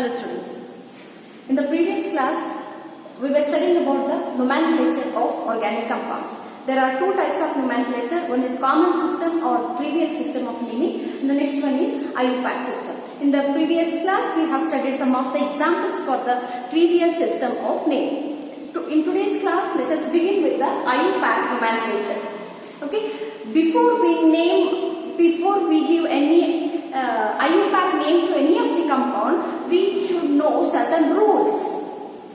Hello students. In the previous class, we were studying about the nomenclature of organic compounds. There are two types of nomenclature. One is common system or trivial system of naming, and the next one is IUPAC system. In the previous class, we have studied some of the examples for the trivial system of naming. In today's class, let us begin with the IUPAC nomenclature. Okay. Before we give any IUPAC name to any of the compound, we should know certain rules.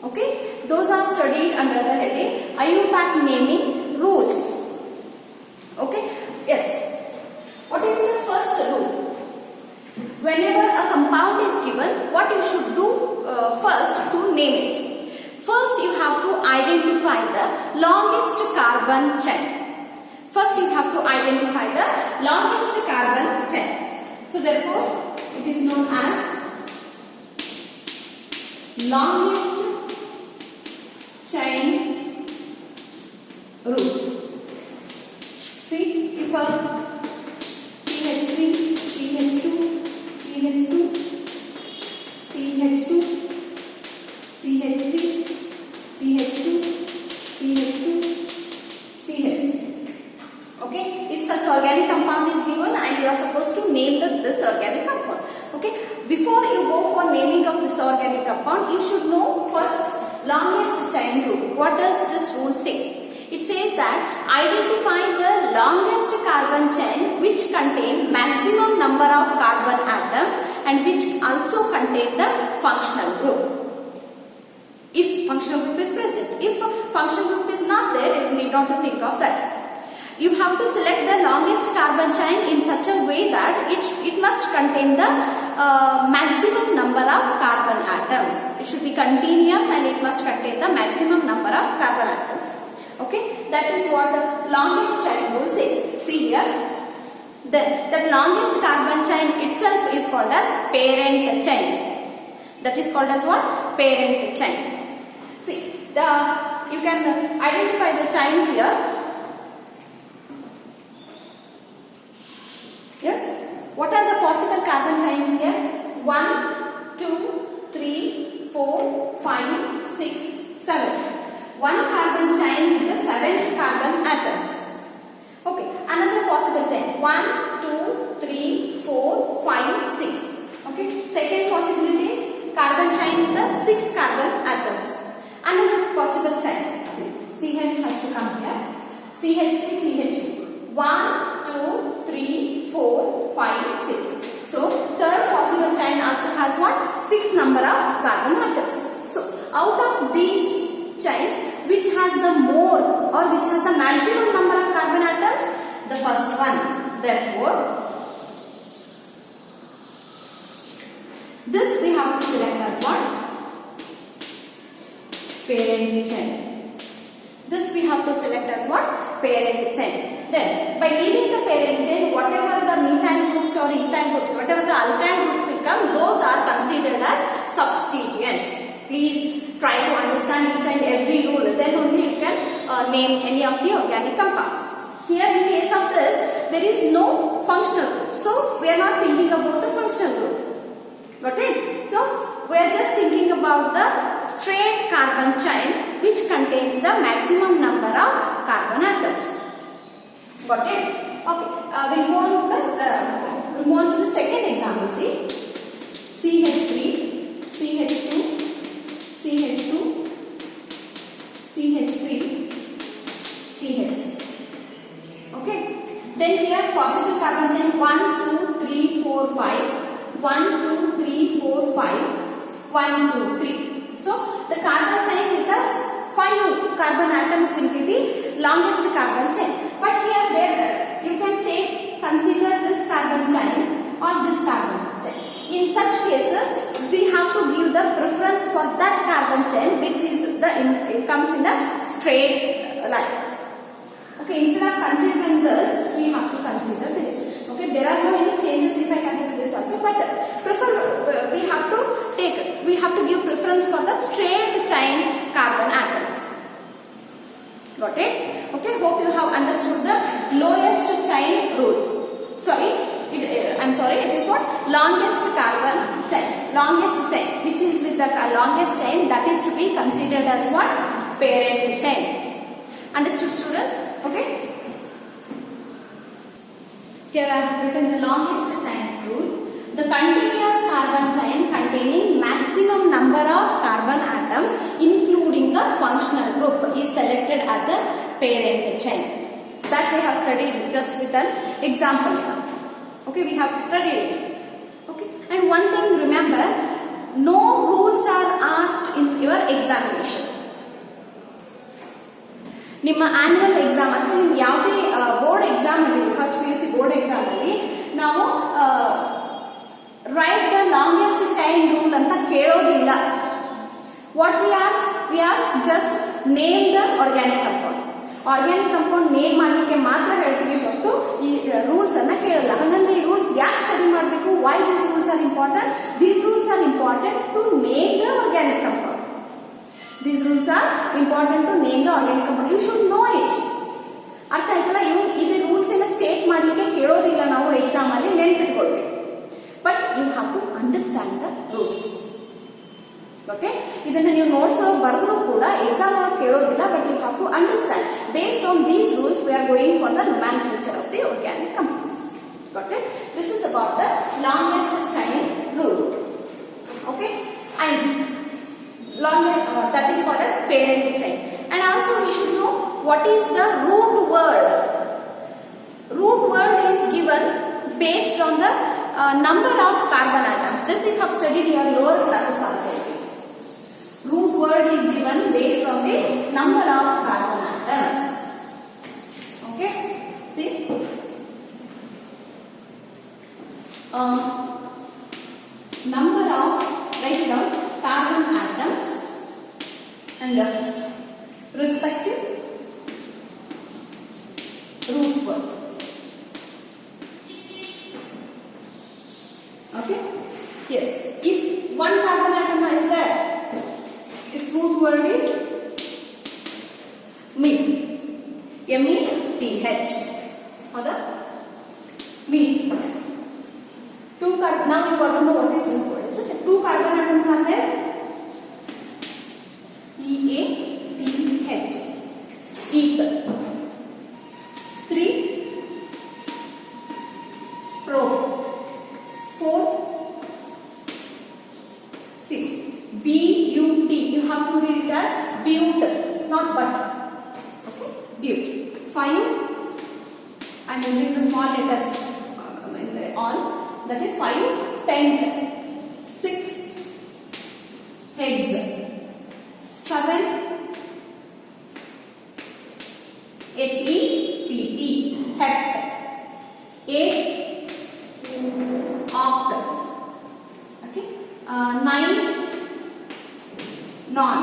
Okay, those are studied under the heading IUPAC naming rules. Okay, yes. What is the first rule? Whenever a compound is given, what you should do first to name it? First, you have to identify the longest carbon chain. First, you have to identify the longest carbon chain. So therefore, it is known as longest chain rule. See, if a CH3, CH2, CH2, CH2, CH3, CH2, CH2, CH3. Okay, if such organic compound is given and you are supposed to name this organic compound. Okay, before you go for naming of this organic compound, you should know first longest chain rule. What does this rule say? It says that identify the longest carbon chain which contain maximum number of carbon atoms and which also contain the functional group. If functional group is present, if functional group is not there, you need not to think of that. You have to select the longest carbon chain in such a way that it must contain the maximum number of carbon atoms. It should be continuous and it must contain the maximum number of carbon atoms. Okay, that is what the longest chain rule says. See here, the longest carbon chain itself is called as parent chain. That is called as what? Parent chain. See, you can identify the chains here. Yes, what are the possible carbon chains here? 1, 2, 3, 4, 5, 6, 7. One carbon chain with the 7 carbon atoms. Okay, another possible chain. 1, 2, 3, 4, 5, 6. Okay, second possibility is carbon chain with the 6 carbon atoms. Another possible chain. CH has to come here. CH3, CH2. 1, 2, 3, 4, 5, 6. So, third possible chain also has what? 6 number of carbon atoms. So, out of these chains, which has the more or which has the maximum number of carbon atoms? The first one. Therefore, this we have to select as what? Parent chain. This we have to select as what? Parent chain. Then, by leaving the parent chain, whatever the methyl groups or ethyl groups, whatever the alkyl groups will come, those are considered as substituents. Please try to understand each and every rule. Then only you can name any of the organic compounds. Here, in case of this, there is no functional group. So, we are not thinking about the functional group. Got it? So, we are just thinking about the straight carbon chain which contains the maximum number of carbon atoms. Got it? Okay. We'll move on to the second example. See, CH3, CH2, CH2, CH3, CH3. Okay. Then here possible carbon chain 1, 2, 3, 4, 5. 1, 2, 3, 4, 5. 1, 2, 3. So the carbon chain with the 5 carbon atoms will be the longest carbon chain. But here you can consider this carbon chain or this carbon chain. In such cases, we have to give the preference for that carbon chain which is it comes in a straight line. Okay, instead of considering this, we have to consider this. Okay, there are no any changes if I consider this also, but we have to give preference for the straight chain carbon atoms. Got it? Okay, hope you have understood the lowest chain rule. Sorry, it is what? Longest carbon chain. Longest chain, which the longest chain, that is to be considered as what? Parent chain. Understood, students? Okay. Here I have written the longest chain rule. The continuous carbon chain containing maximum number of carbon atoms including the functional group is selected as a parent chain. That we have studied just with an examples now. Okay, we have studied it. Okay, and one thing remember, no rules are asked in your examination. ನಿಮ್ಮ annual exam ಅಥವಾ ನಿಮ್ಗೆ ಯಾವುದೇ board exam ಇರಲಿ, first PUC board exam ಅಲ್ಲಿ ನಾವು right the longest chain rule ಅಂತ ಕೇಳೋದಿಲ್ಲ. What we ask just name the organic compound. Organic compound name ಮಾಡಲಿಕ್ಕೆ ಮಾತ್ರ ಹೇಳ್ತೀವಿ ಹೊರತು ಈ ರೂಲ್ಸ್ ಅನ್ನ ಕೇಳಲ್ಲ. ಹಾಗಂದ್ರೆ ಈ ರೂಲ್ಸ್ ಯಾಕೆ ಸ್ಟಡಿ ಮಾಡಬೇಕು? Why these rules are important? These rules are important to name the organic compound. These rules are important to name the organic compound. You should know it. ಅರ್ಥ ಆಯ್ತಲ್ಲ? ಇದು ರೂಲ್ಸ್ ಎಲ್ಲ ಸ್ಟೇಟ್ ಮಾಡಲಿಕ್ಕೆ ಕೇಳೋದಿಲ್ಲ ನಾವು exam ಅಲ್ಲಿ, ನೆನ್ಪಿಟ್ಕೊಳ್ರಿ. But you have to understand the rules. Okay, ಇದನ್ನ ನೀವು ನೋಟ್ಸ್ ಒಳಗೆ ಬರೆದ್ರು ಕೂಡ ಎಕ್ಸಾಮ್ ಒಳಗೆ ಕೇಳೋದಿಲ್ಲ. But you have to understand. Based on these rules we are going for the nomenclature of the organic compounds. Got it? This is about the longest chain rule. Okay, and that is called as parent chain. And also we should know what is the root word. Root word is given based on the number of carbon atoms. This we have studied in your lower classes also. Root word is given based on the number of carbon atoms. Okay, see, number of, write it down, carbon atoms and respective root word. Okay, yes, if one carbon atom is there, its root word is meth, METH, or the meth. Two carbon, now you got to know what is root word, is it? Two carbon atoms are there, EATH, ether. 3 pro, 4 see BUT, you have to read it as but, not but. Okay, but. 5, I am using the small letters all, that is 5 pent. 6 hex. 7 HEPT, hept. 8 oct. Okay, 9 non,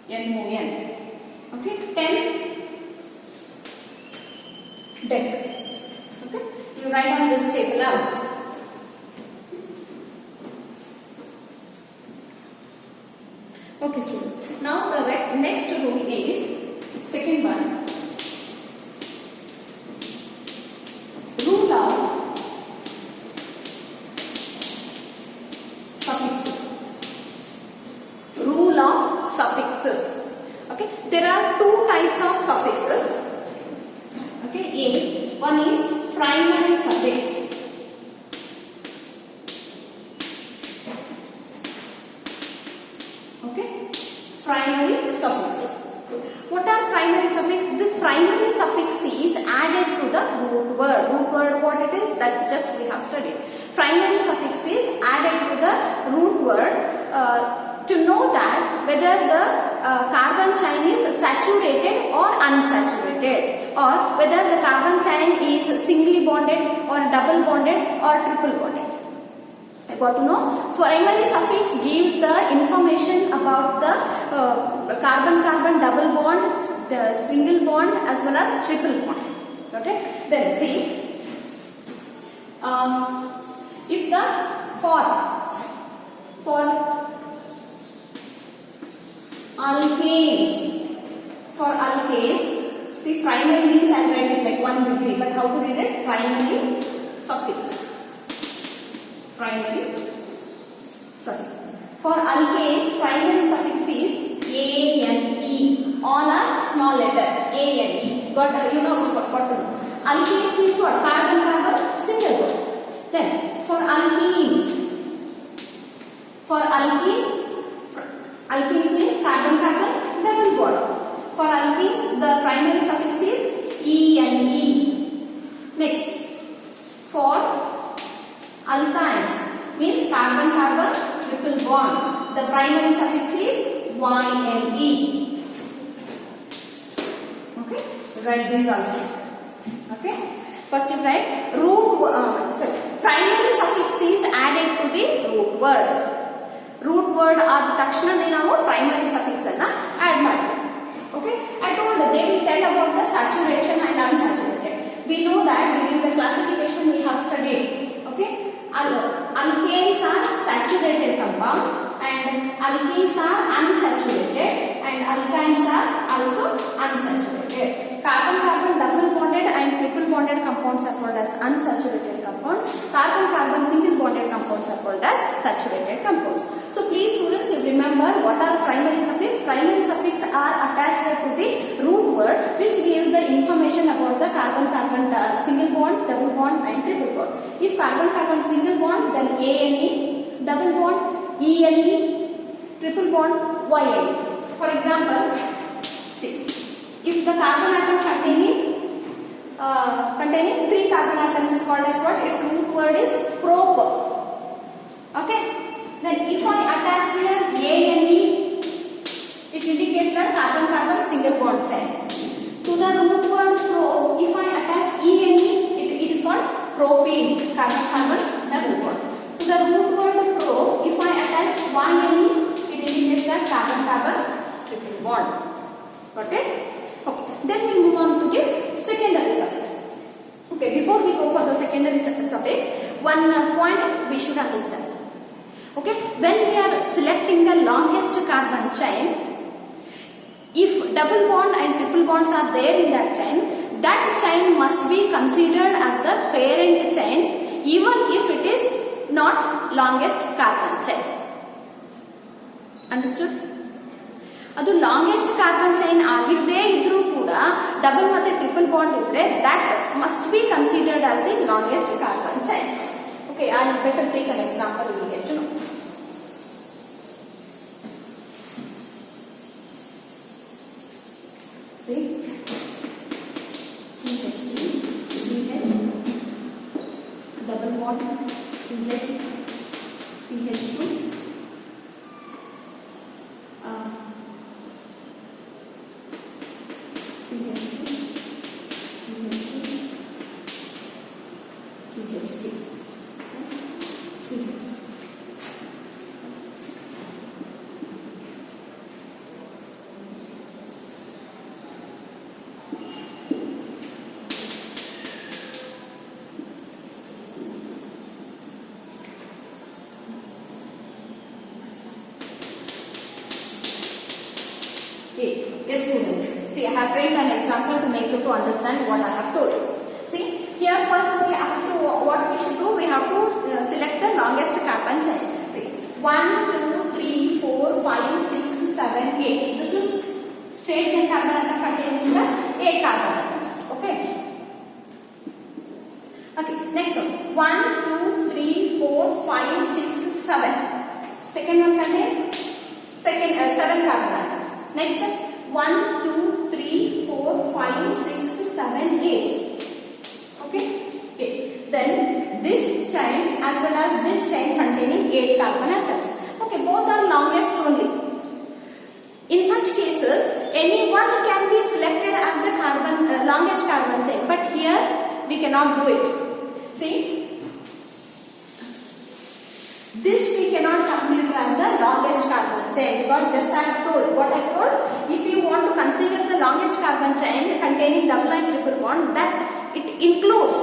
NON. Okay, 10 dec. Okay, you write on this table also. Okay, students. Now the next rule is second one. Rule of suffixes. Rule of suffixes. Okay, there are two types of suffixes. Okay, one is primary suffix. Primary suffixes. What are primary suffixes? This primary suffix is added to the root word. Root word, what it is, that just we have studied. Primary suffix is added to the root word to know that whether the carbon chain is saturated or unsaturated, or whether the carbon chain is singly bonded or double bonded or triple bonded. Got to know? Primary suffix gives the information about the carbon-carbon double bond, single bond as well as triple bond. Okay? Then see, if the for alkanes, see primary means I write it like 1 degree, but how to read it? Primary suffix. Primary suffix. For alkanes, primary suffix is A and E. All are small letters, A and E. Got you know what to do. Alkanes means what? Carbon carbon single bond. Then for alkenes means carbon carbon double bond. For alkenes, the primary suffix is E and E. Next, for alkynes means carbon carbon triple bond. The primary suffix is Y and E. Okay, write these also. Okay, first you write primary suffix is added to the root word. Root word ಆದ ತಕ್ಷಣನೇ ನಾವು primary suffix ಅನ್ನ add ಮಾಡ್ತೀವಿ. Okay, I told they will tell about the saturation and unsaturated. We know that during the classification we have studied. Okay, alkanes are saturated compounds and alkenes are unsaturated and alkynes are also unsaturated. Carbon carbon double bonded and triple bonded compounds are called as unsaturated compounds. Carbon carbon single bonded compounds are called as saturated compounds. So please students, you remember what are primary suffix. Primary suffix are attached to the root word which gives the information about the carbon carbon single bond, double bond and triple bond. If carbon carbon single bond, then A and E, double bond E and E, triple bond Y and E. For example, see, if the carbon atom containing 3 carbon atoms is called as what? Its root word is prop. Okay. Then if I attach here A and E, it indicates that carbon carbon single bond chain. To the root word pro, if I attach E and E, it is called propene, carbon carbon double bond. To the root word pro, if I attach Y and E, it indicates that carbon carbon triple bond. Got it? Okay. Then we move on to the secondary suffix. Okay, before we go for the secondary suffix, one point we should understand. Okay, when we are selecting the longest carbon chain, if double bond and triple bonds are there in that chain must be considered as the parent chain even if it is not longest carbon chain. Understood? ಅದು longest carbon chain ಆಗಿರದೇ ಇದ್ರೂ ಕೂಡ double ಮತ್ತೆ triple bond ಇದ್ರೆ that must be considered as the longest carbon chain. Okay, I'll better take an example, you will get to know. See, CH3, CH, double bond, CH, CH2, Yes, students. See, I have framed an example to make you to understand what I have told you. See, here first we have to, what we should do, we have to select the longest carbon chain. See, 1, 2, 3, 4, 5, 6, 7, 8. This is straight chain carbon atom containing the 8 carbon atoms. Okay. Okay, next one. 1, 2, 3, 4, 5, 6, 7. Second one contain 7 carbon atoms. Next one. 1, 2, 3, 4, 5, 6, 7, 8. Okay? Okay. Then this chain as well as this chain containing 8 carbon atoms. Okay, both are longest only. In such cases, any one can be selected as the longest carbon chain, but here we cannot do it. See? This we cannot consider as the longest carbon chain because just I have told what I told. If you want to consider the longest carbon chain containing double and triple bond, that it includes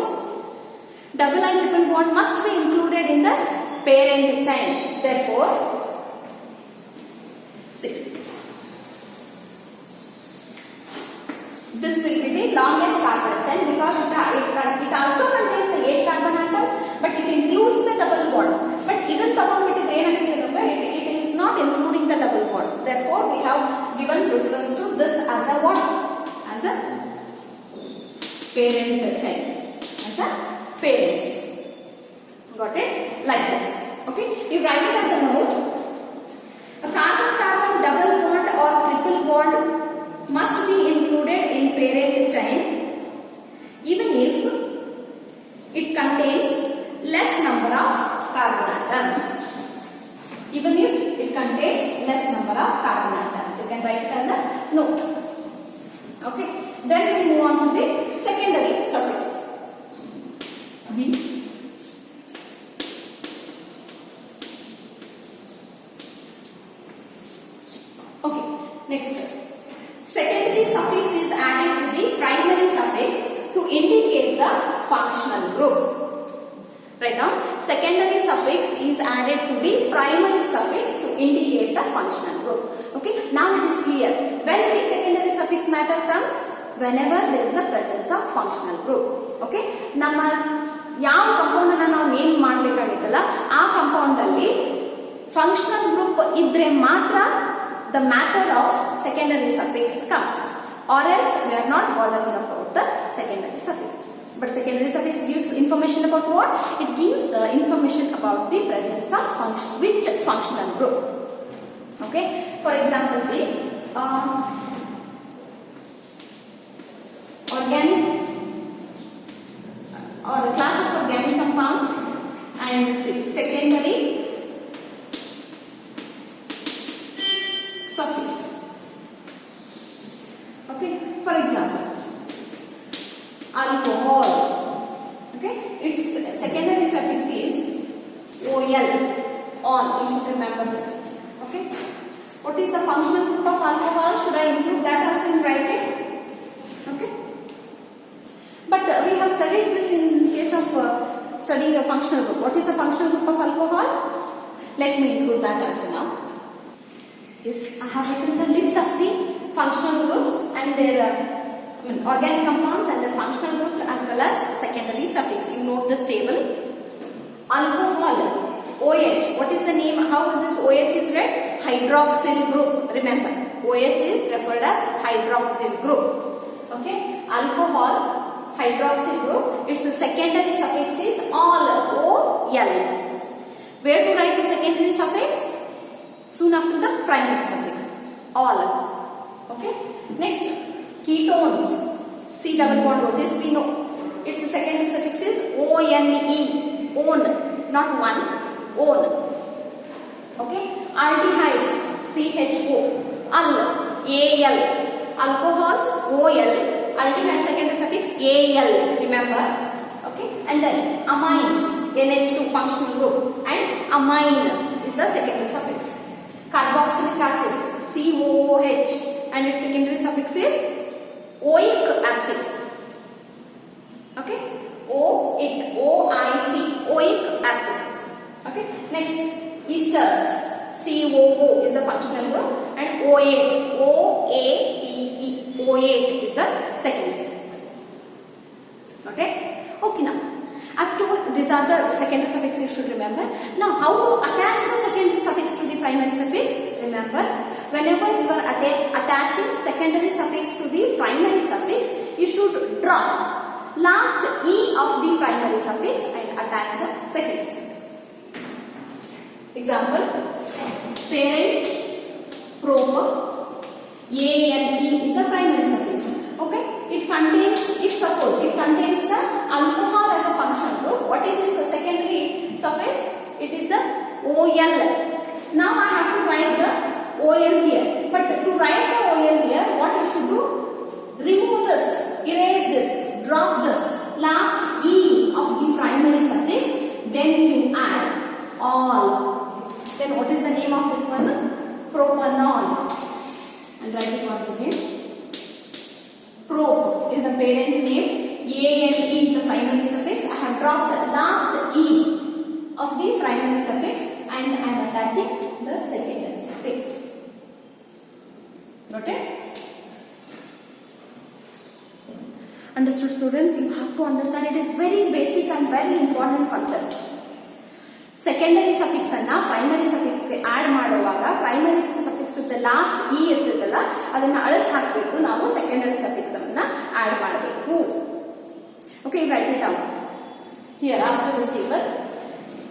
double and triple bond must be included in the parent chain. Therefore, see, this will be the longest carbon chain because it also contains the 8 carbon atoms, but it includes the double bond. But even it is parent chain, as a parent. Got it? Like this. Okay, you write it as a note. A carbon-carbon double bond or triple bond must be included in parent chain even if it contains less number of carbon atoms. Even if it contains less number of carbon atoms, you can write it as a note. Okay, then we move on to the secondary suffix. B. Okay, next. Secondary suffix is added to the primary suffix to indicate the functional group. Right now, secondary suffix is added to the primary suffix to indicate the functional group. Okay, now it is clear. When the secondary suffix matter comes, whenever there is a presence of functional group. Okay, ನಮ್ಮ ಯಾವ compound ಅನ್ನು ನಾವು name ಮಾಡಬೇಕಾಗಿತ್ತಲ್ಲ ಆ compound ಅಲ್ಲಿ functional group ಇದ್ರೆ ಮಾತ್ರ the matter of secondary suffix comes, or else we are not bothering about the secondary suffix. But secondary suffix gives information about what? It gives the information about the presence of which functional group. Okay, for example, see organic or a class of organic compounds and secondary suffix. Okay, for example, alcohol. Okay, its secondary suffix is ol. On, you should remember this. Okay, what is the functional group of alcohol? Should I include that also in writing? Okay, but we have studied this in case of studying a functional group. What is the functional group of alcohol? Let me include that also now. Yes, I have written the list of the functional groups and their organic compounds and their functional groups as well as secondary suffix. You note this table. Alcohol, OH. What is the name? How this OH is read? Hydroxyl group. Remember, OH is referred as hydroxyl group. Okay, alcohol, hydroxyl group. Its the secondary suffix is ol. O-L. Where to write the secondary suffix? Soon after the primary suffix, all. Okay, next, ketones, C double bond O. This we know. Its secondary suffix is O-N-E, own, not one, own. Okay, aldehydes, C-H-O, al, A-L, alcohols, O-L, aldehyde secondary suffix A-L. Remember. Okay, and then amines, NH2 functional group, and amine is the secondary suffix. Carboxylic acids, COOH, and its secondary suffix is oic acid. Okay, O-I-C, oic acid. Okay, next, esters, COO is the functional group, and OATE, O-A-T-E, OATE is the secondary suffix. Okay, okay now. I've told these are the secondary suffix you should remember. Now, how to attach the secondary suffix to the primary suffix? Remember, whenever you are attaching secondary suffix to the primary suffix, you should drop last E of the primary suffix and attach the secondary suffix. Example, parent, proper, A-N-E is a primary suffix. Okay, it contains, if suppose it contains the alcohol as a functional group, what is its secondary suffix? It is the OL. Now I have to write the OL here, but to write the OL here, what you should do? Remove this, erase this, drop this last E of the primary suffix, then you add all. Then what is the name of this one? Propanol. I'll write it once again. Prop is the parent name, A-N-E is the primary suffix. I have dropped the last E of the primary suffix and I am attaching the secondary suffix. Noted? Understood, students? You have to understand it is very basic and very important concept. Secondary suffix ಅನ್ನ primary suffix ಗೆ add ಮಾಡುವಾಗ primary suffix last E ಇರ್ತದಲ್ಲ ಅದನ್ನ ಅಳಿಸಿ ಹಾಕಿಬಿಟ್ಟು ನಾವು secondary suffix ಅನ್ನ add ಮಾಡಬೇಕು. Okay, write it down here after this table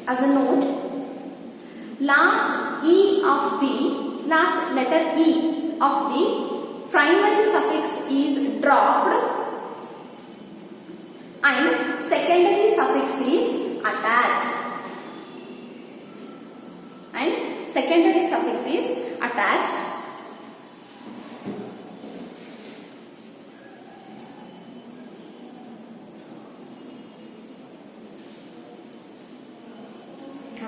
as a note. Last letter E of the primary suffix is dropped and secondary suffix is attached. And secondary suffix is attached.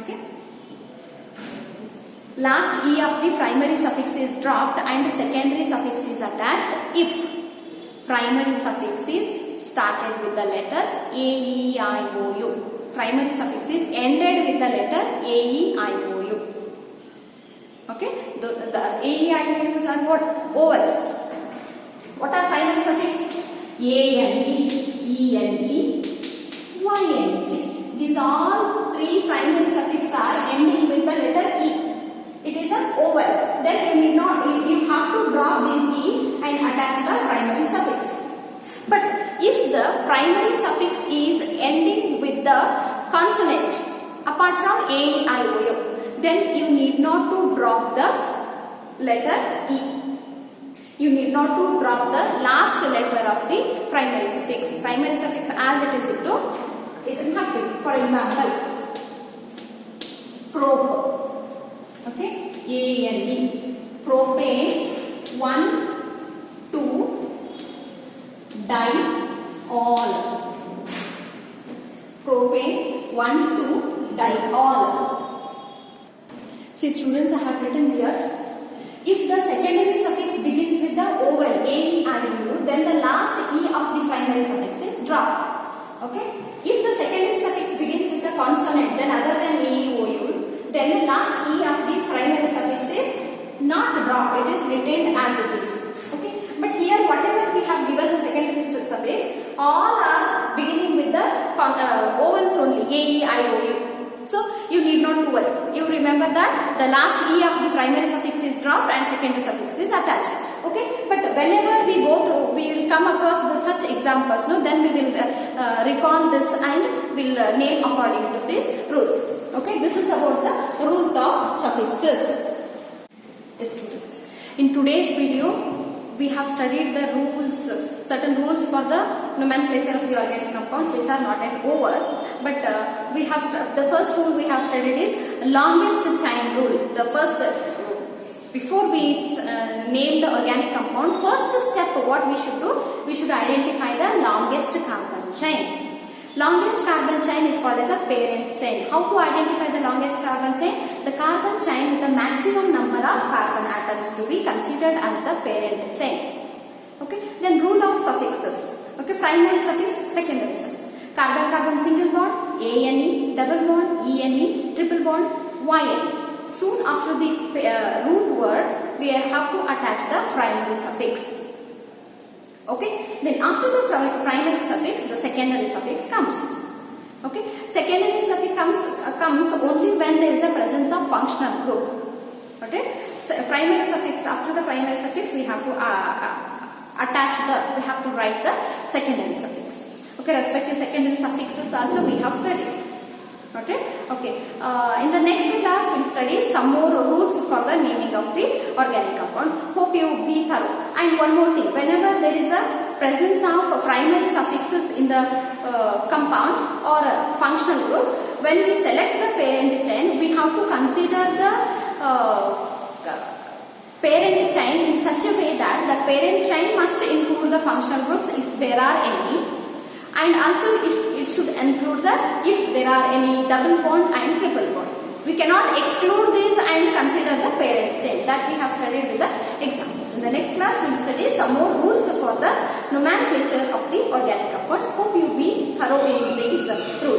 Okay. Last E of the primary suffix is dropped and secondary suffix is attached if primary suffix is started with the letters A, E, I, O, U. Primary suffix is ended with the letter A, E, I, O, U. Okay, the A, E, I, O, U's are what? Vowels. What are primary suffix? A and E, E and E, Y and E. See, these all three primary suffix are ending with the letter E. It is a vowel. Then you have to drop this E and attach the primary suffix. But if the primary suffix is ending with the consonant apart from A, E, I, O, U, then you need not to drop the letter E. You need not to drop the last letter of the primary suffix. Primary suffix as it is into nothing. For example, probe. Okay, A and E. Propane, 1, 2, diol. Propane, 1, 2, diol. See students, I have written here. If the secondary suffix begins with the vowel A, E, I, O, U, then the last E of the primary suffix is dropped. Okay. If the secondary suffix begins with the consonant, then other than A, E, O, U, then the last E of the primary suffix is not dropped. It is retained as it is. Okay. But here, whatever we have given the secondary suffix, all are beginning with the vowels only. A, E, I, O, U. So you need not to worry. You remember that the last E of the primary suffix is dropped and secondary suffix is attached. Okay, but whenever we go through, we will come across such examples. No, then we will recall this and will name according to these rules. Okay, this is about the rules of suffixes. Yes, students. In today's video, we have studied the rules, certain rules for the nomenclature of the organic compounds, which are not yet over. But we have the first rule we have studied is longest chain rule. The first, before we name the organic compound, first step what we should do, we should identify the longest carbon chain. Longest carbon chain is called as a parent chain. How to identify the longest carbon chain? The carbon chain with the maximum number of carbon atoms to be considered as the parent chain. Okay. Then rule of suffixes. Okay. Primary suffix, secondary suffix. Carbon-carbon single bond, A-N-E, double bond, E-N-E, triple bond, Y-N. Soon after the root word, we have to attach the primary suffix. Okay. Then after the primary suffix, the secondary suffix comes. Okay. Secondary suffix comes only when there is a presence of functional group. Okay. So primary suffix, after the primary suffix, we have to we have to write the secondary suffix. Okay, respective secondary suffixes also we have studied. Okay. In the next class we will study some more rules for the naming of the organic compounds. Hope you be thorough. And one more thing, whenever there is a presence of primary suffixes in the compound or functional group, when we select the parent chain, we have to consider the parent chain in such a way that the parent chain must include the functional groups if there are any. And also it should include if there are any double bond and triple bond. We cannot exclude these and consider the parent chain. That we have studied with the examples. In the next class we will study some more rules for the nomenclature of the organic compounds. Hope you be thorough in these rules.